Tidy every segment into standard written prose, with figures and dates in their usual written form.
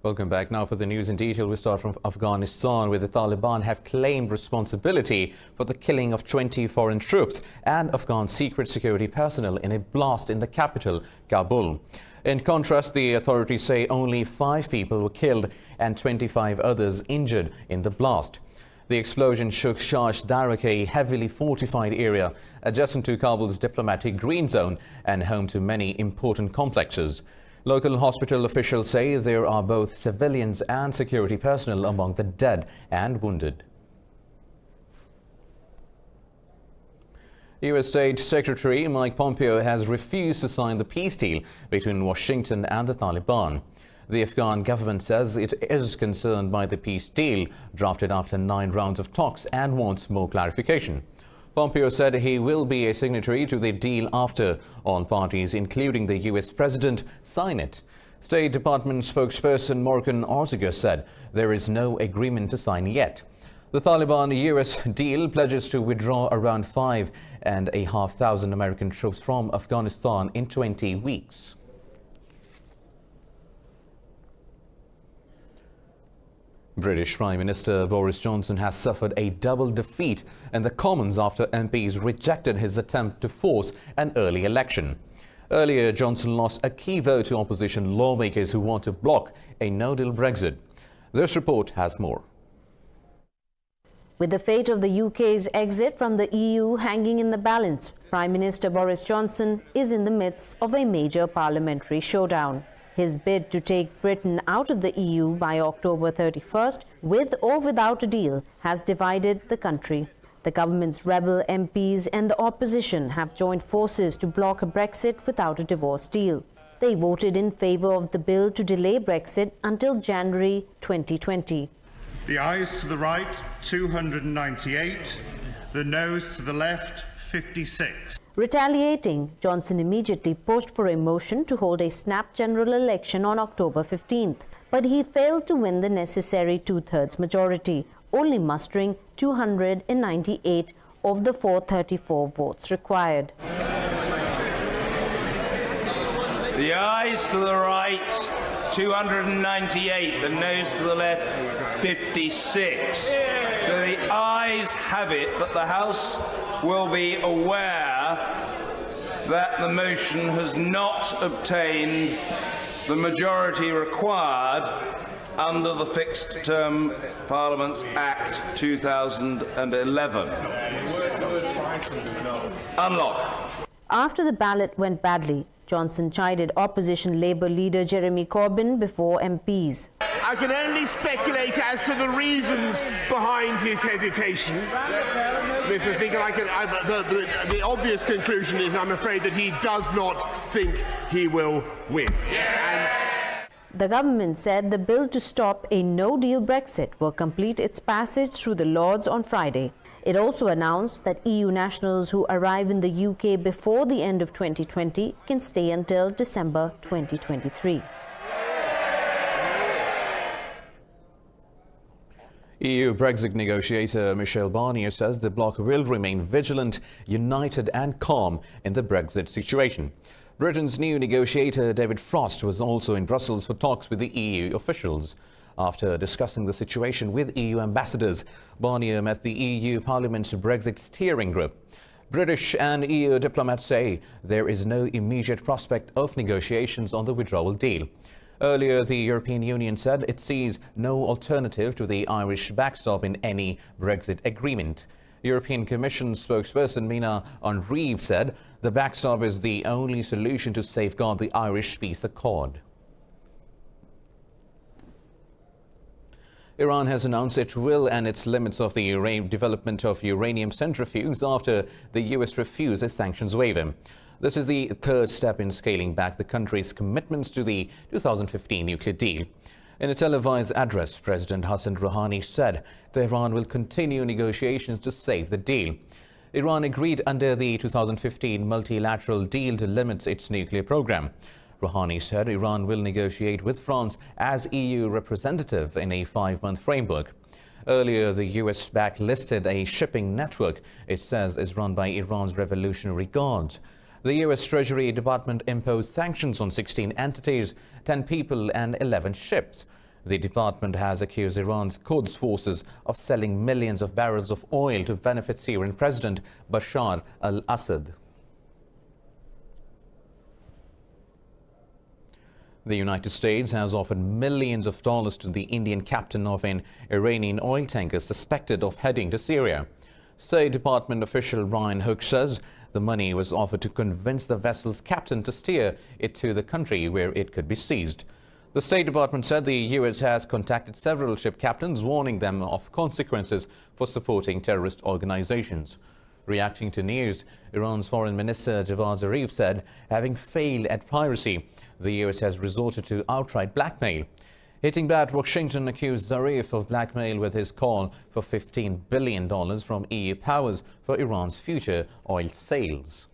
Welcome back. Now for the news in detail, we start from Afghanistan, where the Taliban have claimed responsibility for the killing of 20 foreign troops and Afghan secret security personnel in a blast in the capital, Kabul. In contrast, the authorities say only 5 people were killed and 25 others injured in the blast. The explosion shook Shash Darak, a heavily fortified area adjacent to Kabul's diplomatic green zone and home to many important complexes. Local hospital officials say there are both civilians and security personnel among the dead and wounded. U.S. State Secretary Mike Pompeo has refused to sign the peace deal between Washington and the Taliban. The Afghan government says it is concerned by the peace deal drafted after 9 rounds of talks and wants more clarification. Pompeo said he will be a signatory to the deal after all parties, including the U.S. president, sign it. State Department spokesperson Morgan Ortega said there is no agreement to sign yet. The Taliban-U.S. deal pledges to withdraw around 5,500 American troops from Afghanistan in 20 weeks. British Prime Minister Boris Johnson has suffered a double defeat in the Commons after MPs rejected his attempt to force an early election. Earlier, Johnson lost a key vote to opposition lawmakers who want to block a no-deal Brexit. This report has more. With the fate of the UK's exit from the EU hanging in the balance, Prime Minister Boris Johnson is in the midst of a major parliamentary showdown. His bid to take Britain out of the EU by October 31st, with or without a deal, has divided the country. The government's rebel MPs and the opposition have joined forces to block a Brexit without a divorce deal. They voted in favour of the bill to delay Brexit until January 2020. The ayes to the right, 298. The noes to the left, 56. Retaliating, Johnson immediately pushed for a motion to hold a snap general election on October 15th, but he failed to win the necessary 2/3 majority, only mustering 298 of the 434 votes required. The ayes to the right, 298, the noes to the left, 56. So the ayes have it, but the House will be aware that the motion has not obtained the majority required under the Fixed Term Parliaments Act 2011. Unlock. After the ballot went badly, Johnson chided opposition Labour leader Jeremy Corbyn before MPs. I can only speculate as to the reasons behind his hesitation. Mr. Speaker, the obvious conclusion is, I'm afraid, that he does not think he will win. The government said the bill to stop a no-deal Brexit will complete its passage through the Lords on Friday. It also announced that EU nationals who arrive in the UK before the end of 2020 can stay until December 2023. EU Brexit negotiator Michel Barnier says the bloc will remain vigilant, united and calm in the Brexit situation. Britain's new negotiator David Frost was also in Brussels for talks with the EU officials. After discussing the situation with EU ambassadors, Barnier met the EU Parliament's Brexit steering group. British and EU diplomats say there is no immediate prospect of negotiations on the withdrawal deal. Earlier, the European Union said it sees no alternative to the Irish backstop in any Brexit agreement. European Commission spokesperson Mina Henrive said the backstop is the only solution to safeguard the Irish peace accord. Iran has announced it will end its limits of the development of uranium centrifuges after the U.S. refused a sanctions waiver. This is the 3rd step in scaling back the country's commitments to the 2015 nuclear deal. In a televised address, President Hassan Rouhani said Tehran will continue negotiations to save the deal. Iran agreed under the 2015 multilateral deal to limit its nuclear program. Rouhani said Iran will negotiate with France as EU representative in a 5-month framework. Earlier, the U.S. blacklisted a shipping network it says is run by Iran's Revolutionary Guards. The U.S. Treasury Department imposed sanctions on 16 entities, 10 people and 11 ships. The department has accused Iran's Quds forces of selling millions of barrels of oil to benefit Syrian President Bashar al-Assad. The United States has offered millions of dollars to the Indian captain of an Iranian oil tanker suspected of heading to Syria. State Department official Ryan Hook says the money was offered to convince the vessel's captain to steer it to the country where it could be seized. The State Department said the U.S. has contacted several ship captains, warning them of consequences for supporting terrorist organizations. Reacting to news, Iran's Foreign Minister Javad Zarif said, having failed at piracy, the U.S. has resorted to outright blackmail. Hitting back, Washington accused Zarif of blackmail with his call for $15 billion from EU powers for Iran's future oil sales.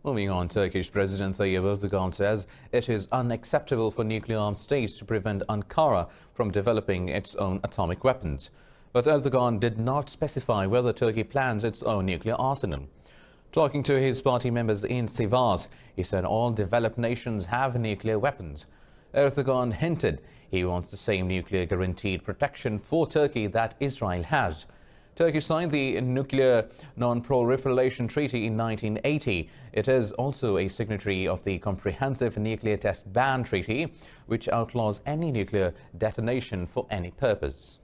Moving on, Turkish President Tayyip Erdogan says it is unacceptable for nuclear-armed states to prevent Ankara from developing its own atomic weapons. But Erdogan did not specify whether Turkey plans its own nuclear arsenal. Talking to his party members in Sivas, he said all developed nations have nuclear weapons. Erdogan hinted he wants the same nuclear guaranteed protection for Turkey that Israel has. Turkey signed the Nuclear Non-Proliferation Treaty in 1980. It is also a signatory of the Comprehensive Nuclear Test Ban Treaty, which outlaws any nuclear detonation for any purpose.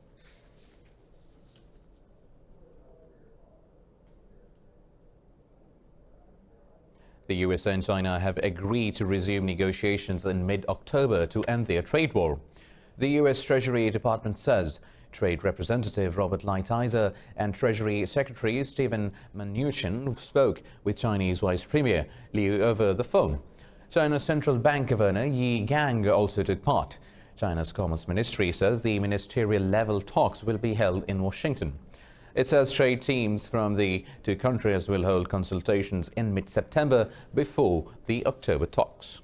The US and China have agreed to resume negotiations in mid-October to end their trade war. The US Treasury Department says Trade Representative Robert Lighthizer and Treasury Secretary Steven Mnuchin spoke with Chinese Vice Premier Liu over the phone. China's central bank governor Yi Gang also took part. China's Commerce Ministry says the ministerial-level talks will be held in Washington. It says trade teams from the two countries will hold consultations in mid-September before the October talks.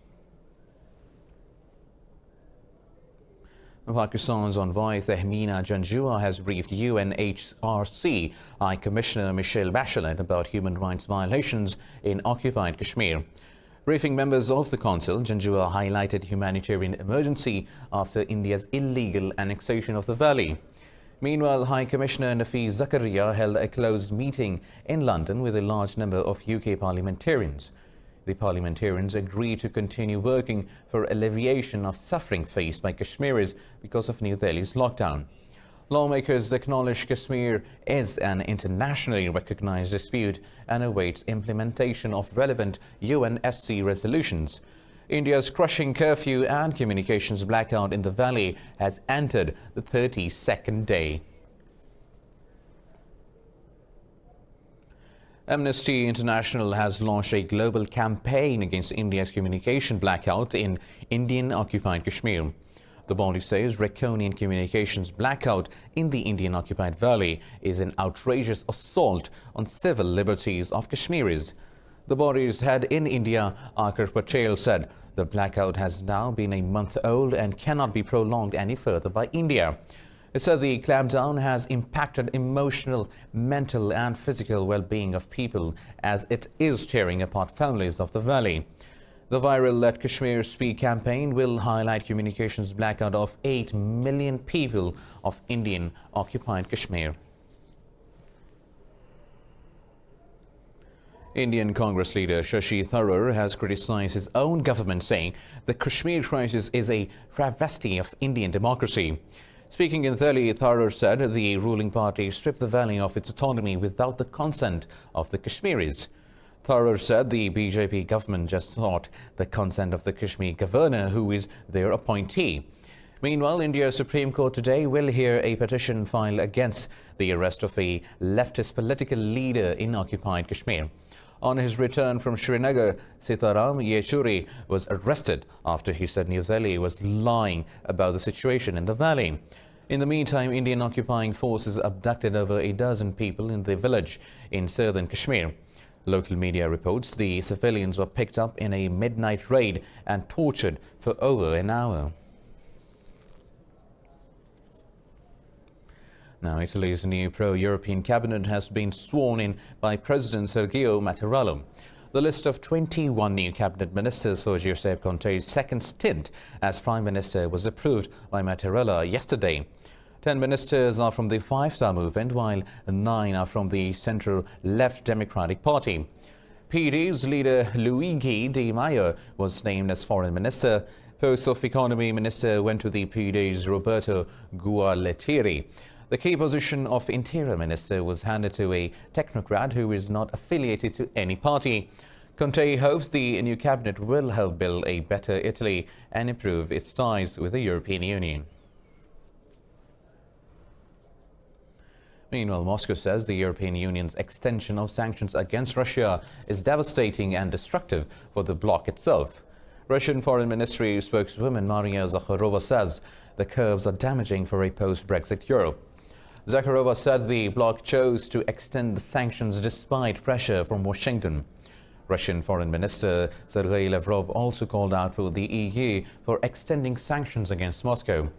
Pakistan's envoy Tehmina Janjua has briefed UNHRC High Commissioner Michelle Bachelet about human rights violations in occupied Kashmir. Briefing members of the Council, Janjua highlighted humanitarian emergency after India's illegal annexation of the valley. Meanwhile, High Commissioner Nafeez Zakaria held a closed meeting in London with a large number of UK parliamentarians. The parliamentarians agreed to continue working for alleviation of suffering faced by Kashmiris because of New Delhi's lockdown. Lawmakers acknowledge Kashmir is an internationally recognized dispute and awaits implementation of relevant UNSC resolutions. India's crushing curfew and communications blackout in the valley has entered the 32nd day. Amnesty International has launched a global campaign against India's communication blackout in Indian-occupied Kashmir. The body says draconian communications blackout in the Indian-occupied valley is an outrageous assault on civil liberties of Kashmiris. The body's head in India, Akar Patel, said the blackout has now been a month old and cannot be prolonged any further by India. It said the clampdown has impacted emotional, mental and physical well-being of people as it is tearing apart families of the valley. The viral Let Kashmir Speak campaign will highlight communications blackout of 8 million people of Indian-occupied Kashmir. Indian Congress leader Shashi Tharoor has criticized his own government, saying the Kashmir crisis is a travesty of Indian democracy. Speaking in Delhi, Tharoor said the ruling party stripped the valley of its autonomy without the consent of the Kashmiris. Tharoor said the BJP government just sought the consent of the Kashmir governor, who is their appointee. Meanwhile, India's Supreme Court today will hear a petition filed against the arrest of a leftist political leader in occupied Kashmir. On his return from Srinagar, Sitaram Yechuri was arrested after he said New Delhi was lying about the situation in the valley. In the meantime, Indian occupying forces abducted over a dozen people in the village in southern Kashmir. Local media reports the civilians were picked up in a midnight raid and tortured for over an hour. Now, Italy's new pro-European cabinet has been sworn in by President Sergio Mattarella. The list of 21 new cabinet ministers for Giuseppe Conte's second stint as Prime Minister was approved by Mattarella yesterday. 10 ministers are from the Five-Star Movement, while 9 are from the centre-left Democratic Party. PD's leader Luigi Di Maio was named as Foreign Minister. Post of Economy Minister went to the PD's Roberto Gualtieri. The key position of Interior Minister was handed to a technocrat who is not affiliated to any party. Conte hopes the new cabinet will help build a better Italy and improve its ties with the European Union. Meanwhile, Moscow says the European Union's extension of sanctions against Russia is devastating and destructive for the bloc itself. Russian Foreign Ministry spokeswoman Maria Zakharova says the curbs are damaging for a post-Brexit Europe. Zakharova said the bloc chose to extend the sanctions despite pressure from Washington. Russian Foreign Minister Sergei Lavrov also called out for the EU for extending sanctions against Moscow.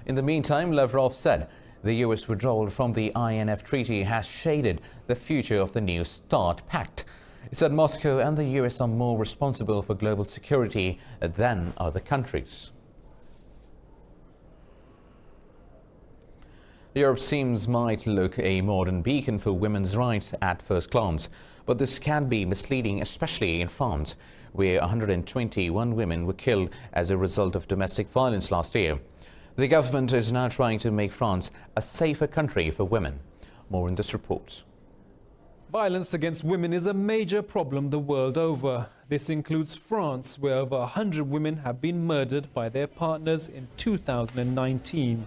In the meantime, Lavrov said the US withdrawal from the INF Treaty has shaded the future of the New START Pact. It said Moscow and the US are more responsible for global security than other countries. Europe might look a modern beacon for women's rights at first glance, but this can be misleading, especially in France, where 121 women were killed as a result of domestic violence last year. The government is now trying to make France a safer country for women. More in this report. Violence against women is a major problem the world over. This includes France, where over 100 women have been murdered by their partners in 2019.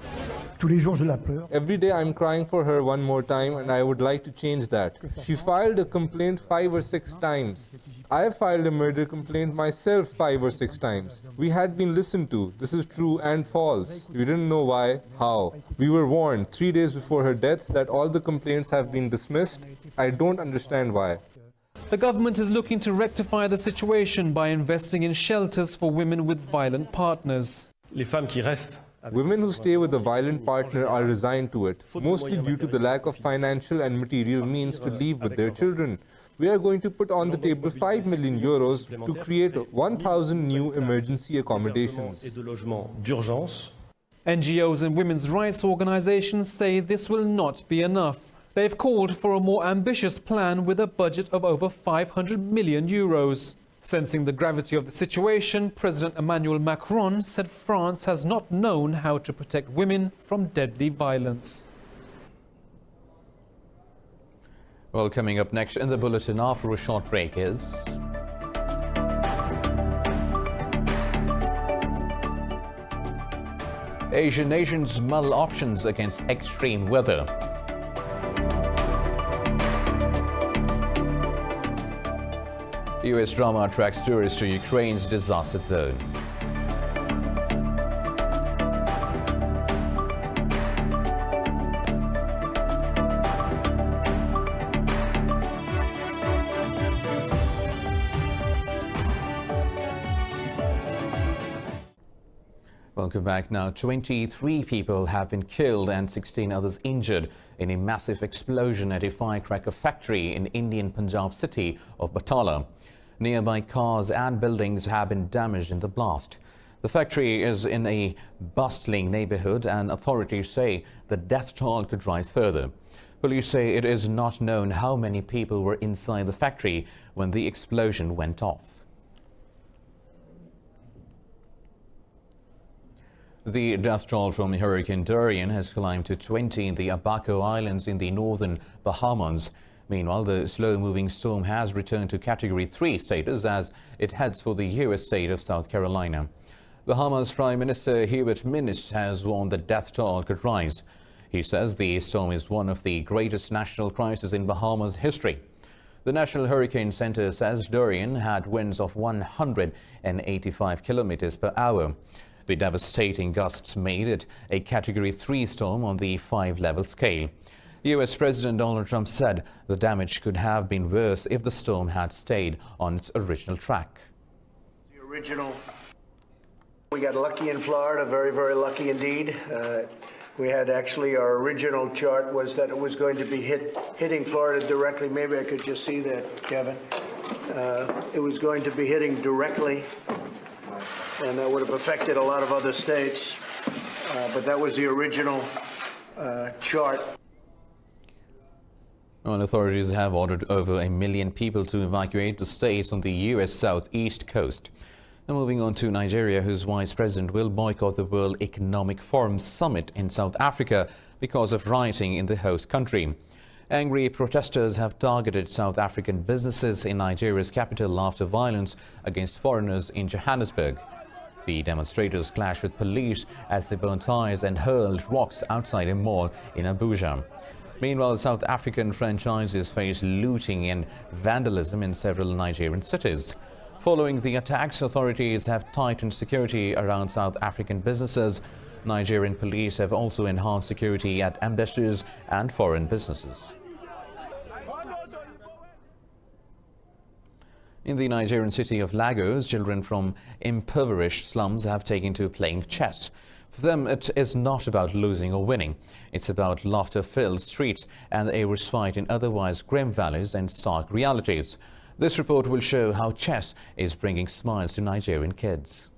Every day I'm crying for her one more time, and I would like to change that. She filed a complaint 5 or 6 times. I have filed a murder complaint myself 5 or 6 times. We had been listened to. This is true and false. We didn't know why, how. We were warned 3 days before her death that all the complaints have been dismissed. I don't understand why. The government is looking to rectify the situation by investing in shelters for women with violent partners. Women who stay with a violent partner are resigned to it, mostly due to the lack of financial and material means to leave with their children. We are going to put on the table 5 million euros to create 1,000 new emergency accommodations. NGOs and women's rights organizations say this will not be enough. They've called for a more ambitious plan with a budget of over 500 million euros. Sensing the gravity of the situation, President Emmanuel Macron said France has not known how to protect women from deadly violence. Well, coming up next in the bulletin after a short break is... Asian nations mull options against extreme weather. US drama attracts tourists to Ukraine's disaster zone. Welcome back. Now, 23 people have been killed and 16 others injured in a massive explosion at a firecracker factory in Indian Punjab city of Batala. Nearby cars and buildings have been damaged in the blast. The factory is in a bustling neighborhood, and authorities say the death toll could rise further. Police say it is not known how many people were inside the factory when the explosion went off. The death toll from Hurricane Dorian has climbed to 20 in the Abaco Islands in the northern Bahamas. Meanwhile, the slow-moving storm has returned to Category 3 status as it heads for the U.S. state of South Carolina. Bahamas Prime Minister Hubert Minnis has warned the death toll could rise. He says the storm is one of the greatest national crises in Bahamas history. The National Hurricane Center says Dorian had winds of 185 kilometers per hour. The devastating gusts made it a Category 3 storm on the 5-level scale. U.S. President Donald Trump said the damage could have been worse if the storm had stayed on its original track. We got lucky in Florida, very, very lucky indeed. We had actually, our original chart was that it was going to be hitting Florida directly. Maybe I could just see that, Kevin. It was going to be hitting directly, and that would have affected a lot of other states. But that was the original chart. Well, authorities have ordered over 1 million people to evacuate the state on the U.S. southeast coast. Now moving on to Nigeria, whose vice president will boycott the World Economic Forum summit in South Africa because of rioting in the host country. Angry protesters have targeted South African businesses in Nigeria's capital after violence against foreigners in Johannesburg. The demonstrators clashed with police as they burned tires and hurled rocks outside a mall in Abuja. Meanwhile, South African franchises face looting and vandalism in several Nigerian cities. Following the attacks, authorities have tightened security around South African businesses. Nigerian police have also enhanced security at embassies and foreign businesses. In the Nigerian city of Lagos, children from impoverished slums have taken to playing chess. For them, it is not about losing or winning. It's about laughter-filled streets and a respite in otherwise grim valleys and stark realities. This report will show how chess is bringing smiles to Nigerian kids.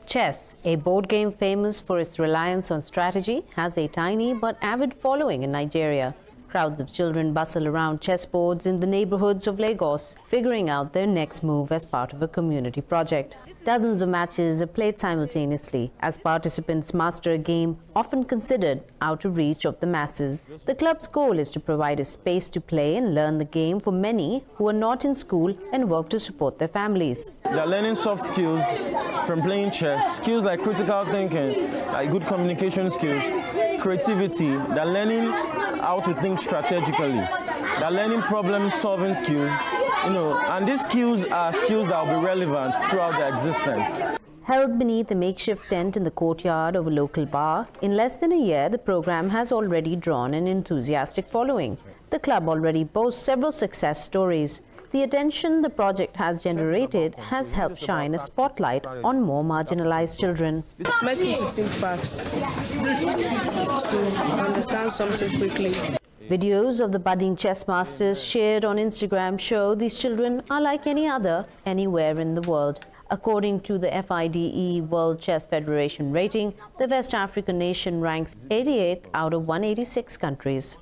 Chess, a board game famous for its reliance on strategy, has a tiny but avid following in Nigeria. Crowds of children bustle around chessboards in the neighborhoods of Lagos, figuring out their next move as part of a community project. Dozens of matches are played simultaneously as participants master a game often considered out of reach of the masses. The club's goal is to provide a space to play and learn the game for many who are not in school and work to support their families. They're learning soft skills from playing chess, skills like critical thinking, like good communication skills, creativity. They're learning how to think strategically. They're learning problem-solving skills, and these skills are skills that will be relevant throughout their existence. Held beneath a makeshift tent in the courtyard of a local bar, in less than a year, the program has already drawn an enthusiastic following. The club already boasts several success stories. The attention the project has generated has helped shine a spotlight on more marginalized children. Make people to think fast, to understand something quickly. Videos of the budding chess masters shared on Instagram show these children are like any other anywhere in the world. According to the FIDE World Chess Federation rating, the West African nation ranks 88 out of 186 countries.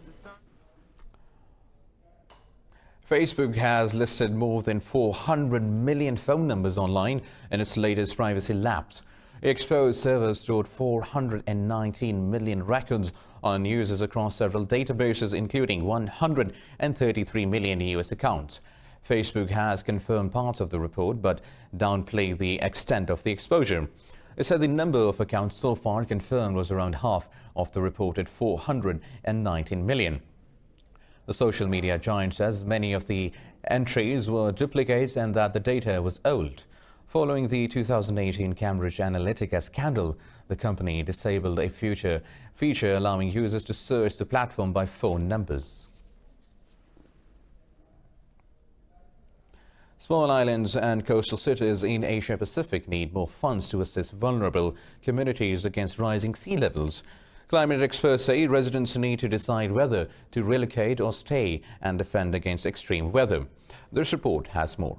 Facebook has listed more than 400 million phone numbers online in its latest privacy lapse. Exposed servers stored 419 million records on users across several databases, including 133 million US accounts. Facebook has confirmed parts of the report, but downplayed the extent of the exposure. It said the number of accounts so far confirmed was around half of the reported 419 million. The social media giant says many of the entries were duplicates and that the data was old. Following the 2018 Cambridge Analytica scandal, the company disabled a feature allowing users to search the platform by phone numbers. Small islands and coastal cities in Asia Pacific need more funds to assist vulnerable communities against rising sea levels. Climate experts say residents need to decide whether to relocate or stay and defend against extreme weather. This report has more.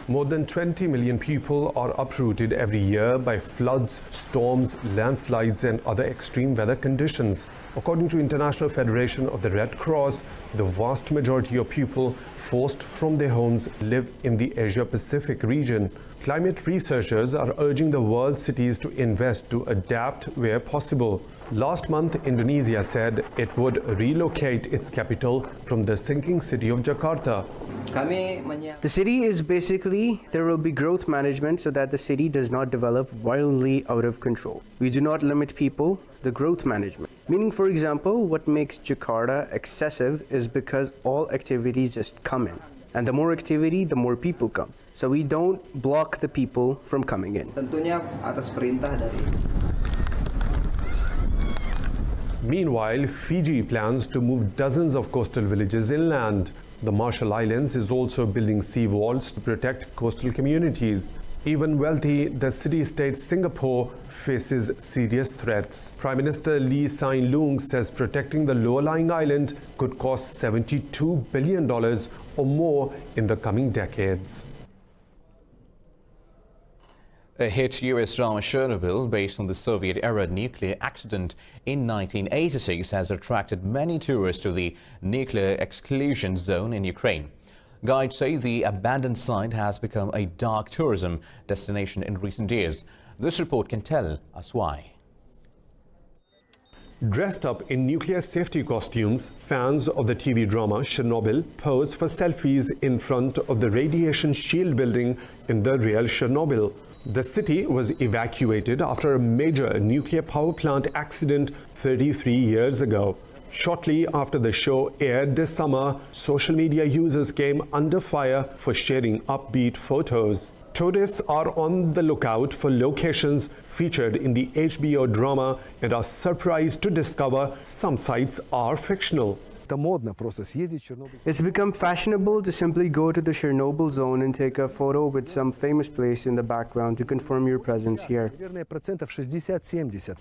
More than 20 million people are uprooted every year by floods, storms, landslides and other extreme weather conditions. According to International Federation of the Red Cross, the vast majority of people forced from their homes live in the Asia-Pacific region. Climate researchers are urging the world's cities to invest to adapt where possible. Last month, Indonesia said it would relocate its capital from the sinking city of Jakarta. The city is basically, there will be growth management so that the city does not develop wildly out of control. We do not limit people, the growth management. Meaning, for example, what makes Jakarta excessive is because all activities just come in. And the more activity, the more people come. So we don't block the people from coming in. Tentunya atas perintah dari. Meanwhile, Fiji plans to move dozens of coastal villages inland. The Marshall Islands is also building sea walls to protect coastal communities. Even wealthy, the city-state Singapore faces serious threats. Prime Minister Lee Hsien Loong says protecting the lower-lying island could cost $72 billion or more in the coming decades. A hit U.S. drama Chernobyl, based on the Soviet-era nuclear accident in 1986, has attracted many tourists to the nuclear exclusion zone in Ukraine. Guides say the abandoned site has become a dark tourism destination in recent years. This report can tell us why. Dressed up in nuclear safety costumes, fans of the TV drama Chernobyl pose for selfies in front of the radiation shield building in the real Chernobyl. The city was evacuated after a major nuclear power plant accident 33 years ago. Shortly after the show aired this summer, social media users came under fire for sharing upbeat photos. Tourists are on the lookout for locations featured in the HBO drama and are surprised to discover some sites are fictional. It's become fashionable to simply go to the Chernobyl zone and take a photo with some famous place in the background to confirm your presence here.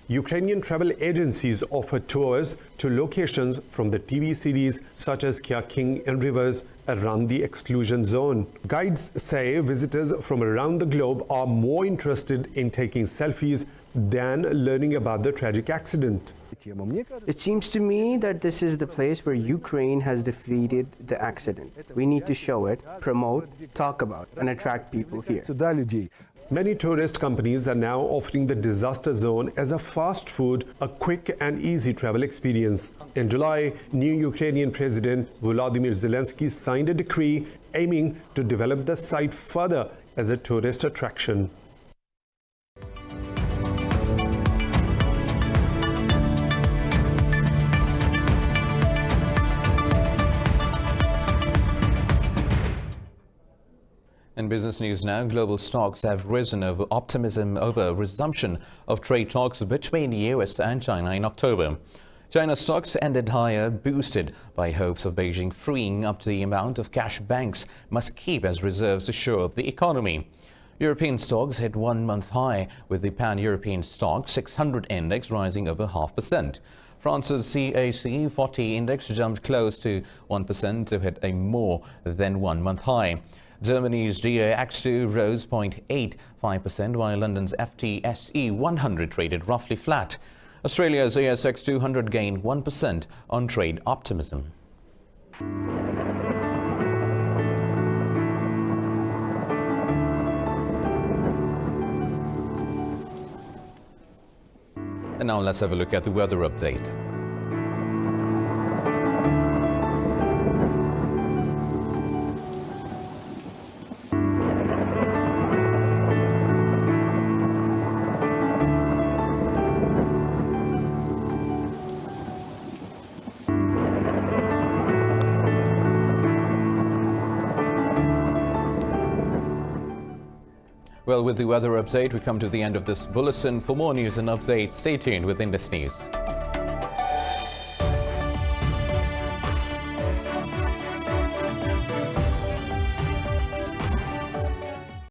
Ukrainian travel agencies offer tours to locations from the TV series such as Kya King and Rivers around the exclusion zone. Guides say visitors from around the globe are more interested in taking selfies than learning about the tragic accident. It seems to me that this is the place where Ukraine has defeated the accident. We need to show it, promote, talk about, and attract people here. Many tourist companies are now offering the disaster zone as a fast food, a quick and easy travel experience. In July, new Ukrainian President Volodymyr Zelensky signed a decree aiming to develop the site further as a tourist attraction. In business news now, global stocks have risen over optimism over resumption of trade talks between the US and China in October. China's stocks ended higher, boosted by hopes of Beijing freeing up the amount of cash banks must keep as reserves to shore up the economy. European stocks hit one-month high, with the Pan-European Stock 600 index rising over 0.5%. France's CAC 40 index jumped close to 1% to hit a more than one-month high. Germany's DAX2 rose 0.85%, while London's FTSE 100 traded roughly flat. Australia's ASX 200 gained 1% on trade optimism. And now let's have a look at the weather update. Well, with the weather update, we come to the end of this bulletin. For more news and updates, stay tuned with Indus News.